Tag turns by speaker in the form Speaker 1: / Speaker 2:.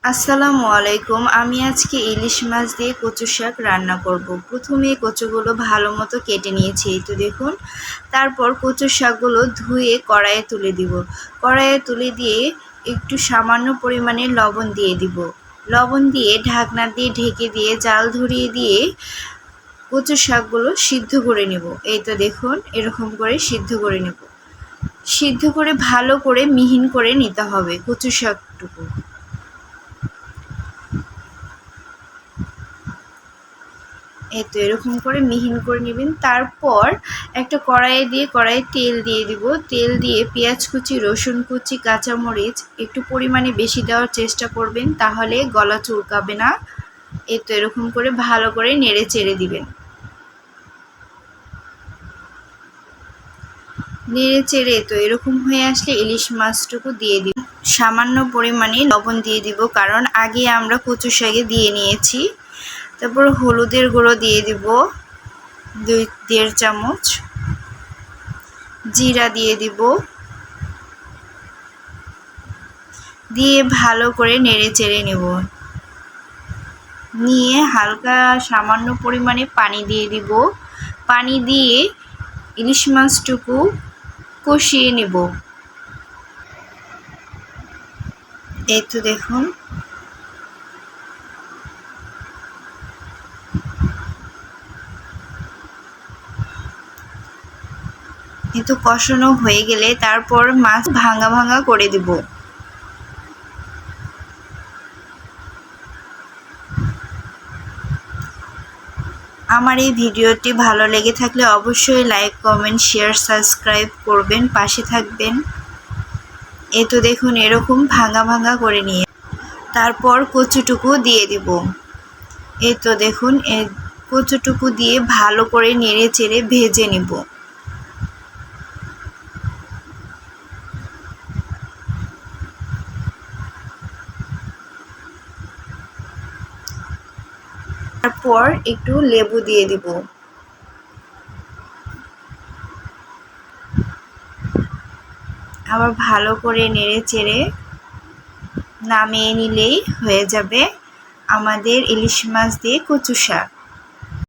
Speaker 1: আসসালামু আলাইকুম। আমি আজকে ইলিশ মাছ দিয়ে কচু শাক রান্না করব। প্রথমে কচুগুলো ভালো মতো কেটে নিয়েছি, এই তো দেখুন। তারপর কচু শাকগুলো ধুয়ে কড়াইয়ে তুলে দিব। কড়াইয়ে তুলে দিয়ে একটু সামান্য পরিমাণে লবণ দিয়ে দিব। লবণ দিয়ে ঢাকনা দিয়ে ঢেকে দিয়ে জাল ধরিয়ে দিয়ে কচু শাকগুলো সিদ্ধ করে নেব। এই তো দেখুন, এরকম করে সিদ্ধ করে নেব। সিদ্ধ করে ভালো করে মিহিন করে নিতে হবে কচু শাকটুকু। এই তো এরকম করে মিহিন করে নেবেন। তারপর একটা কড়াইয়ে তেল দিয়ে দিব। তেল দিয়ে পেঁয়াজ কুচি, রসুন কুচি, কাঁচামরিচ একটু পরিমাণে বেশি দেওয়ার চেষ্টা করবেন, তাহলে গলা চুলকাবে না। এই তো এরকম করে ভালো করে নেড়ে চেড়ে দিবেন। নেড়ে চেড়ে তো এরকম হয়ে আসলে ইলিশ মাছটুকু দিয়ে দিব। সামান্য পরিমাণে লবণ দিয়ে দিব, কারণ আগে আমরা কচু শাকে দিয়ে নিয়েছি। তারপর হলুদের গুঁড়ো দিয়ে দিব 2-1.5 চামচ, জিরা দিয়ে দিব, দিয়ে ভালো করে নেড়ে চেড়ে নেব। নিয়ে হালকা সামান্য পরিমাণে পানি দিয়ে দিব। পানি দিয়ে ইলিশ মাছটুকু কষিয়ে নেব। এই তো দেখুন, কিন্তু কষানো হয়ে গেলে তারপর মাছ ভাঙা ভাঙা করে দিব। আমার এই ভিডিওটি ভালো লেগে থাকলে অবশ্যই লাইক, কমেন্ট, শেয়ার, সাবস্ক্রাইব করবেন, পাশে থাকবেন। এই তো দেখুন, এরকম ভাঙা ভাঙা করে নিয়ে তারপর কচুটুকু দিয়ে দিব। এই তো দেখুন, কচুটুকু দিয়ে ভালো করে নেড়ে চেড়ে ভেজে নিব। তারপর একটু লেবু দিয়ে দিব। আবার ভালো করে নেড়ে চেড়ে নামিয়ে নিলেই হয়ে যাবে আমাদের ইলিশ মাছ দিয়ে কচু শাক।